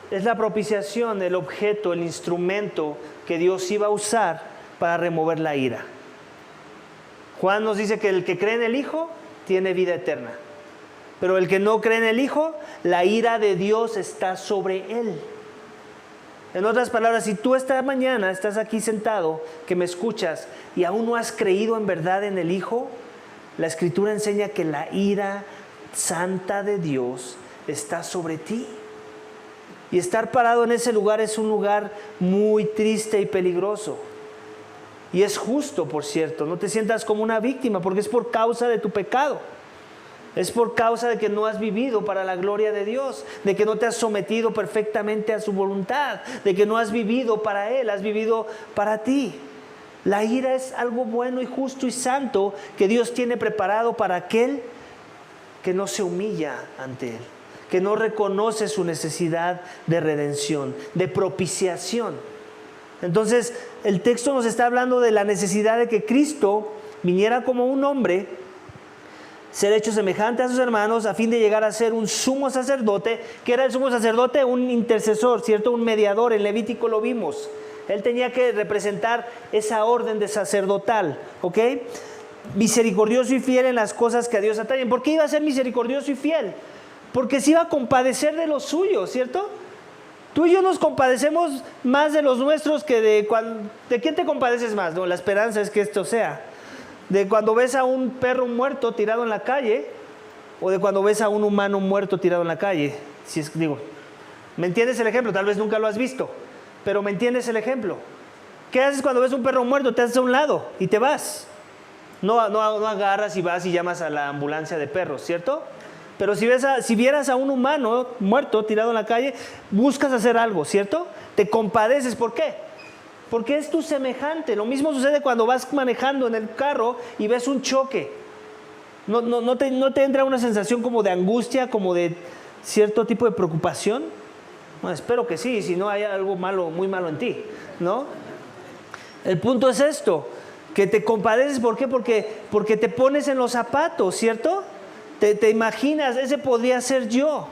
Es la propiciación el objeto, el instrumento que Dios iba a usar para remover la ira. Juan nos dice que el que cree en el Hijo tiene vida eterna. Pero el que no cree en el Hijo, la ira de Dios está sobre él. En otras palabras, si tú esta mañana estás aquí sentado, que me escuchas, y aún no has creído en verdad en el Hijo, la Escritura enseña que la ira santa de Dios está sobre ti. Y estar parado en ese lugar es un lugar muy triste y peligroso. Y es justo, por cierto, no te sientas como una víctima, porque es por causa de tu pecado. Es por causa de que no has vivido para la gloria de Dios, de que no te has sometido perfectamente a su voluntad, de que no has vivido para Él, has vivido para ti. La ira es algo bueno y justo y santo que Dios tiene preparado para aquel que no se humilla ante Él, que no reconoce su necesidad de redención, de propiciación. Entonces, el texto nos está hablando de la necesidad de que Cristo viniera como un hombre, ser hecho semejante a sus hermanos, a fin de llegar a ser un sumo sacerdote. ¿Qué era el sumo sacerdote? Un intercesor, ¿cierto? Un mediador. En Levítico lo vimos. Él tenía que representar esa orden de sacerdotal, ¿ok? Misericordioso y fiel en las cosas que a Dios atañen. ¿Por qué iba a ser misericordioso y fiel? Porque se iba a compadecer de los suyos, ¿cierto? Tú y yo nos compadecemos más de los nuestros que de quién te compadeces más. No, la esperanza es que esto sea. De cuando ves a un perro muerto tirado en la calle, o de cuando ves a un humano muerto tirado en la calle. ¿Me entiendes el ejemplo? Tal vez nunca lo has visto, pero ¿me entiendes el ejemplo? ¿Qué haces cuando ves un perro muerto? Te haces a un lado y te vas. No agarras y vas y llamas a la ambulancia de perros, ¿cierto? Pero si vieras a un humano muerto tirado en la calle, buscas hacer algo, ¿cierto? Te compadeces. ¿Por qué? Porque es tu semejante. Lo mismo sucede cuando vas manejando en el carro y ves un choque. ¿No te entra una sensación como de angustia, como de cierto tipo de preocupación? Bueno, espero que sí, si no hay algo malo, muy malo en ti, ¿no? El punto es esto, que te compadeces. ¿Por qué? Porque te pones en los zapatos, ¿cierto? Te imaginas, ese podría ser yo.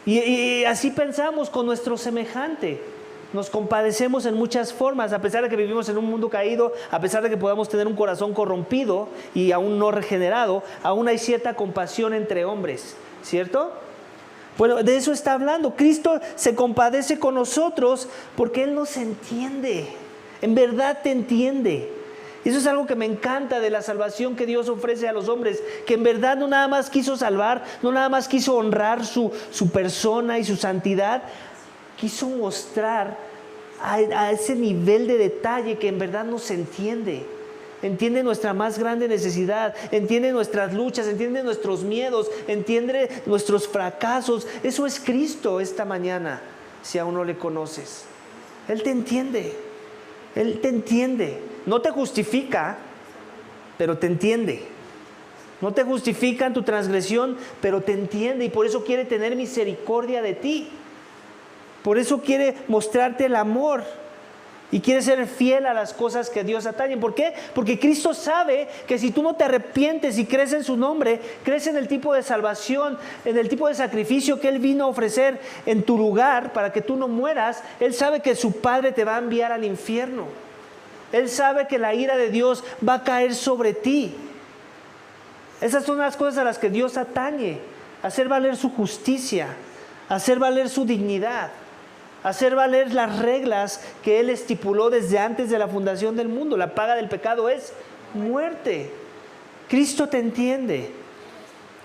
Y así pensamos con nuestro semejante. Nos compadecemos en muchas formas, a pesar de que vivimos en un mundo caído, a pesar de que podamos tener un corazón corrompido y aún no regenerado, aún hay cierta compasión entre hombres, ¿cierto? Bueno, de eso está hablando. Cristo se compadece con nosotros porque Él nos entiende, en verdad te entiende. Eso es algo que me encanta de la salvación que Dios ofrece a los hombres, que en verdad no nada más quiso salvar, no nada más quiso honrar su persona y su santidad, quiso mostrar a ese nivel de detalle que en verdad nos entiende. Entiende nuestra más grande necesidad, entiende nuestras luchas, entiende nuestros miedos, entiende nuestros fracasos. Eso es Cristo esta mañana, si aún no le conoces. Él te entiende, Él te entiende. No te justifica, pero te entiende. No te justifica en tu transgresión, pero te entiende y por eso quiere tener misericordia de ti. Por eso quiere mostrarte el amor. Y quiere ser fiel a las cosas que Dios atañe. ¿Por qué? Porque Cristo sabe que si tú no te arrepientes y crees en su nombre, crees en el tipo de salvación, en el tipo de sacrificio que Él vino a ofrecer en tu lugar para que tú no mueras, Él sabe que su Padre te va a enviar al infierno. Él sabe que la ira de Dios va a caer sobre ti. Esas son las cosas a las que Dios atañe. Hacer valer su justicia, hacer valer su dignidad, hacer valer las reglas que Él estipuló desde antes de la fundación del mundo. La paga del pecado es muerte. Cristo te entiende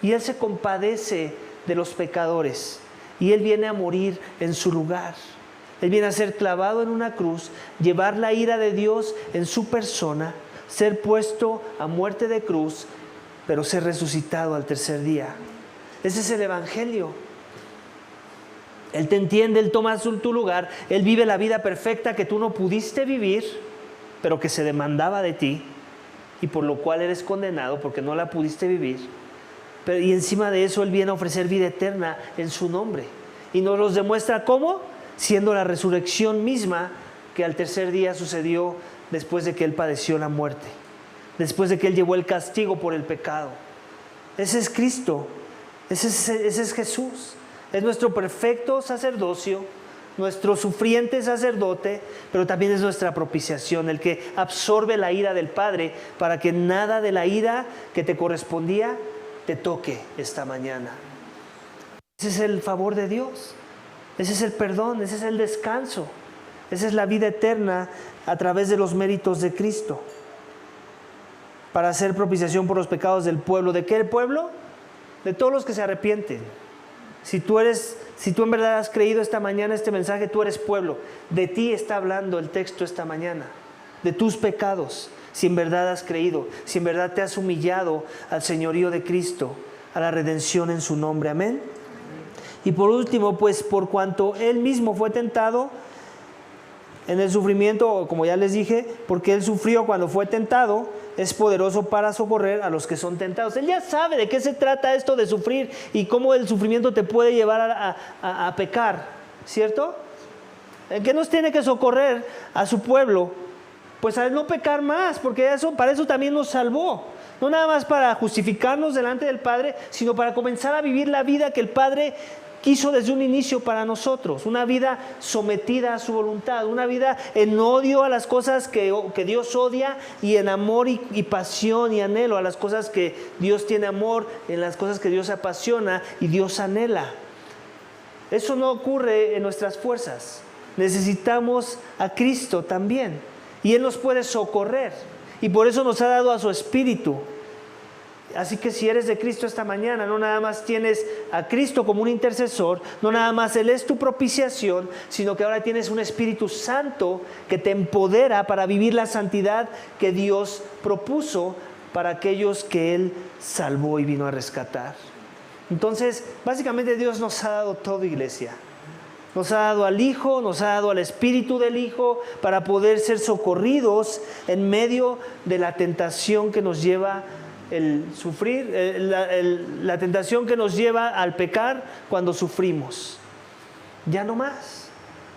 y Él se compadece de los pecadores y Él viene a morir en su lugar. Él viene a ser clavado en una cruz, llevar la ira de Dios en su persona, ser puesto a muerte de cruz, pero ser resucitado al tercer día. Ese es el Evangelio. Él te entiende, Él toma tu lugar, Él vive la vida perfecta que tú no pudiste vivir, pero que se demandaba de ti y por lo cual eres condenado porque no la pudiste vivir. Y encima de eso Él viene a ofrecer vida eterna en su nombre. Y nos los demuestra ¿cómo? Siendo la resurrección misma que al tercer día sucedió después de que Él padeció la muerte, después de que Él llevó el castigo por el pecado. Ese es Cristo, ese es Jesús. Es nuestro perfecto sacerdocio, nuestro sufriente sacerdote, pero también es nuestra propiciación, el que absorbe la ira del Padre para que nada de la ira que te correspondía te toque esta mañana. Ese es el favor de Dios, ese es el perdón, ese es el descanso, esa es la vida eterna a través de los méritos de Cristo, para hacer propiciación por los pecados del pueblo. ¿De qué pueblo? De todos los que se arrepienten. Si tú en verdad has creído esta mañana este mensaje, tú eres pueblo. De ti está hablando el texto esta mañana, de tus pecados. Si en verdad has creído, si en verdad te has humillado al señorío de Cristo, a la redención en su nombre. Amén. Y por último, pues por cuanto Él mismo fue tentado en el sufrimiento, como ya les dije, porque Él sufrió cuando fue tentado, es poderoso para socorrer a los que son tentados. Él ya sabe de qué se trata esto de sufrir y cómo el sufrimiento te puede llevar a pecar, ¿cierto? ¿En qué nos tiene que socorrer a su pueblo? Pues a no pecar más, porque para eso también nos salvó. No nada más para justificarnos delante del Padre, sino para comenzar a vivir la vida que el Padre quiso desde un inicio para nosotros, una vida sometida a su voluntad, una vida en odio a las cosas que Dios odia y en amor y pasión y anhelo a las cosas que Dios tiene amor, en las cosas que Dios apasiona y Dios anhela. Eso no ocurre en nuestras fuerzas. Necesitamos a Cristo también y Él nos puede socorrer y por eso nos ha dado a su Espíritu. Así que si eres de Cristo esta mañana, no nada más tienes a Cristo como un intercesor, no nada más Él es tu propiciación, sino que ahora tienes un Espíritu Santo que te empodera para vivir la santidad que Dios propuso para aquellos que Él salvó y vino a rescatar. Entonces, básicamente Dios nos ha dado todo, iglesia. Nos ha dado al Hijo, nos ha dado al Espíritu del Hijo para poder ser socorridos en medio de la tentación que nos lleva el sufrir, la tentación que nos lleva al pecar cuando sufrimos. Ya no más.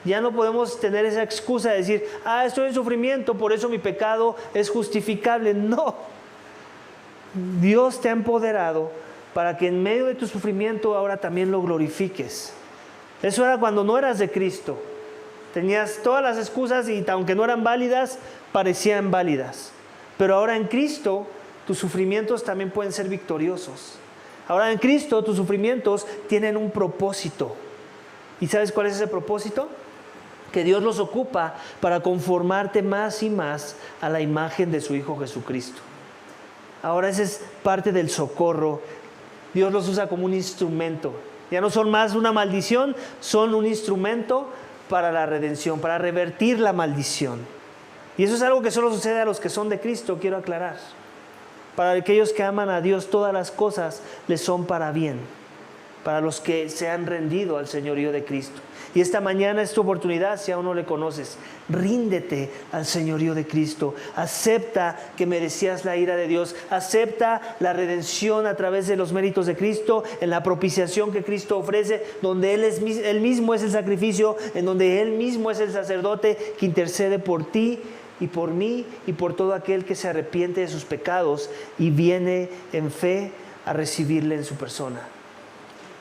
Ya no podemos tener esa excusa de decir, estoy en sufrimiento, por eso mi pecado es justificable. No. Dios te ha empoderado para que en medio de tu sufrimiento ahora también lo glorifiques. Eso era cuando no eras de Cristo. Tenías todas las excusas y aunque no eran válidas, parecían válidas. Pero ahora en Cristo tus sufrimientos también pueden ser victoriosos. Ahora en Cristo tus sufrimientos tienen un propósito. ¿Y sabes cuál es ese propósito? Que Dios los ocupa para conformarte más y más a la imagen de su Hijo Jesucristo. Ahora esa es parte del socorro. Dios los usa como un instrumento. Ya no son más una maldición, son un instrumento para la redención, para revertir la maldición. Y eso es algo que solo sucede a los que son de Cristo, quiero aclarar. Para aquellos que aman a Dios, todas las cosas les son para bien. Para los que se han rendido al señorío de Cristo. Y esta mañana es tu oportunidad, si aún no le conoces, ríndete al señorío de Cristo. Acepta que merecías la ira de Dios. Acepta la redención a través de los méritos de Cristo, en la propiciación que Cristo ofrece, donde Él mismo es el sacrificio, en donde Él mismo es el sacerdote que intercede por ti y por mí y por todo aquel que se arrepiente de sus pecados y viene en fe a recibirle en su persona.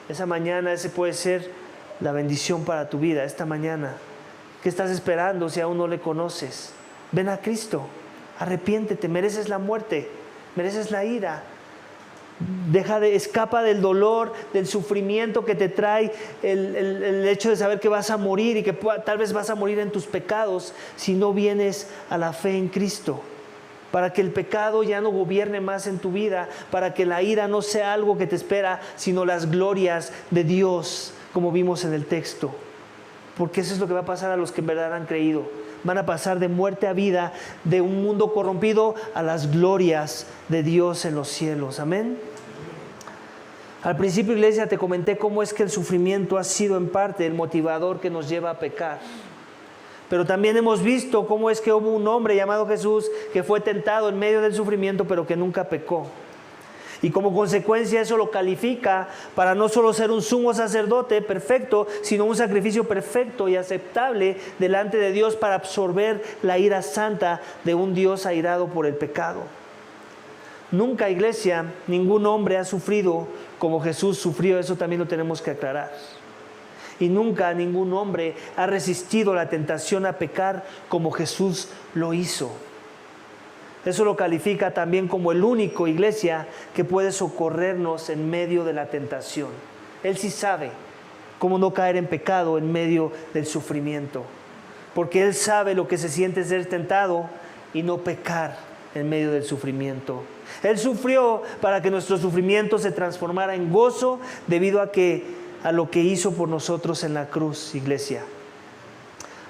Esa mañana ese puede ser la bendición para tu vida. Esta mañana, ¿qué estás esperando si aún no le conoces? Ven a Cristo, arrepiéntete, mereces la muerte, mereces la ira. Escapa del dolor, del sufrimiento que te trae el hecho de saber que vas a morir y que tal vez vas a morir en tus pecados si no vienes a la fe en Cristo. Para que el pecado ya no gobierne más en tu vida, para que la ira no sea algo que te espera, sino las glorias de Dios, como vimos en el texto. Porque eso es lo que va a pasar a los que en verdad han creído. Van a pasar de muerte a vida, de un mundo corrompido a las glorias de Dios en los cielos. Amén. Al principio, iglesia, te comenté cómo es que el sufrimiento ha sido en parte el motivador que nos lleva a pecar. Pero también hemos visto cómo es que hubo un hombre llamado Jesús que fue tentado en medio del sufrimiento, pero que nunca pecó. Y como consecuencia eso lo califica para no solo ser un sumo sacerdote perfecto, sino un sacrificio perfecto y aceptable delante de Dios para absorber la ira santa de un Dios airado por el pecado. Nunca, iglesia, ningún hombre ha sufrido como Jesús sufrió, eso también lo tenemos que aclarar. Y nunca ningún hombre ha resistido la tentación a pecar como Jesús lo hizo. Eso lo califica también como el único, iglesia, que puede socorrernos en medio de la tentación. Él sí sabe cómo no caer en pecado en medio del sufrimiento. Porque Él sabe lo que se siente ser tentado y no pecar en medio del sufrimiento. Él sufrió para que nuestro sufrimiento se transformara en gozo debido a lo que hizo por nosotros en la cruz, iglesia.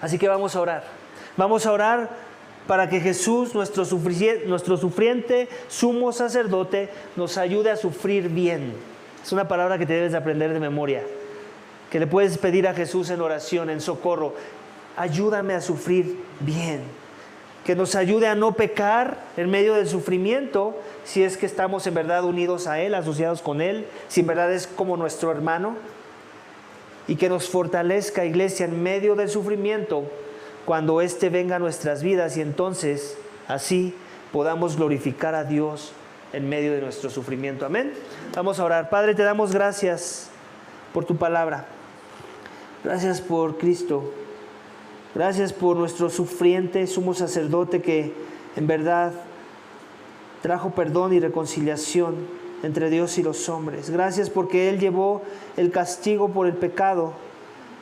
Así que vamos a orar. Vamos a orar para que Jesús, nuestro sufriente sumo sacerdote, nos ayude a sufrir bien. Es una palabra que te debes de aprender de memoria, que le puedes pedir a Jesús en oración, en socorro. Ayúdame a sufrir bien. Que nos ayude a no pecar en medio del sufrimiento, si es que estamos en verdad unidos a Él, asociados con Él, si en verdad es como nuestro hermano. Y que nos fortalezca, iglesia, en medio del sufrimiento, cuando éste venga a nuestras vidas y entonces así podamos glorificar a Dios en medio de nuestro sufrimiento. Amén. Vamos a orar. Padre, te damos gracias por tu palabra. Gracias por Cristo. Gracias por nuestro sufriente sumo sacerdote que en verdad trajo perdón y reconciliación entre Dios y los hombres. Gracias porque Él llevó el castigo por el pecado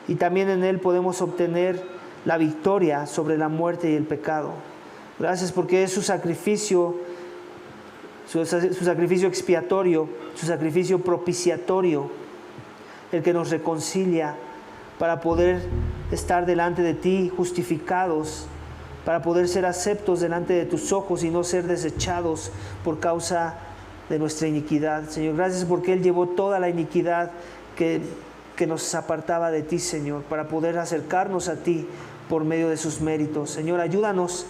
y también en Él podemos obtener la victoria sobre la muerte y el pecado. Gracias porque es su sacrificio expiatorio, su sacrificio propiciatorio, el que nos reconcilia para poder estar delante de ti justificados, para poder ser aceptos delante de tus ojos y no ser desechados por causa de nuestra iniquidad. Señor, gracias porque Él llevó toda la iniquidad que nos apartaba de ti, Señor, para poder acercarnos a ti por medio de sus méritos. Señor, ayúdanos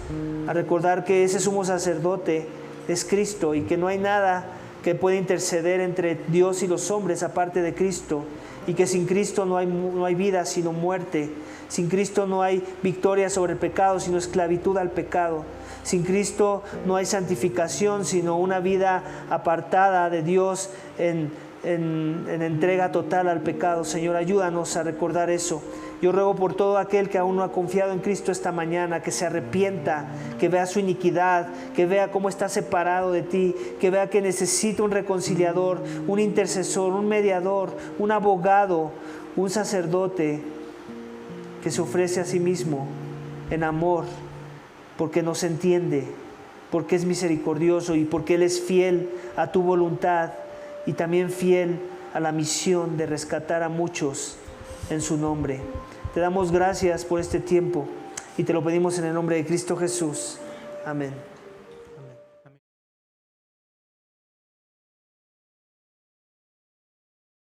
a recordar que ese sumo sacerdote es Cristo y que no hay nada que pueda interceder entre Dios y los hombres aparte de Cristo, y que sin Cristo no hay vida sino muerte. Sin Cristo no hay victoria sobre el pecado sino esclavitud al pecado. Sin Cristo no hay santificación sino una vida apartada de Dios en entrega total al pecado. Señor, ayúdanos a recordar eso. Yo ruego por todo aquel que aún no ha confiado en Cristo esta mañana, que se arrepienta, que vea su iniquidad, que vea cómo está separado de ti, que vea que necesita un reconciliador, un intercesor, un mediador, un abogado, un sacerdote que se ofrece a sí mismo en amor, porque nos entiende, porque es misericordioso y porque Él es fiel a tu voluntad y también fiel a la misión de rescatar a muchos en su nombre. Te damos gracias por este tiempo y te lo pedimos en el nombre de Cristo Jesús. Amén.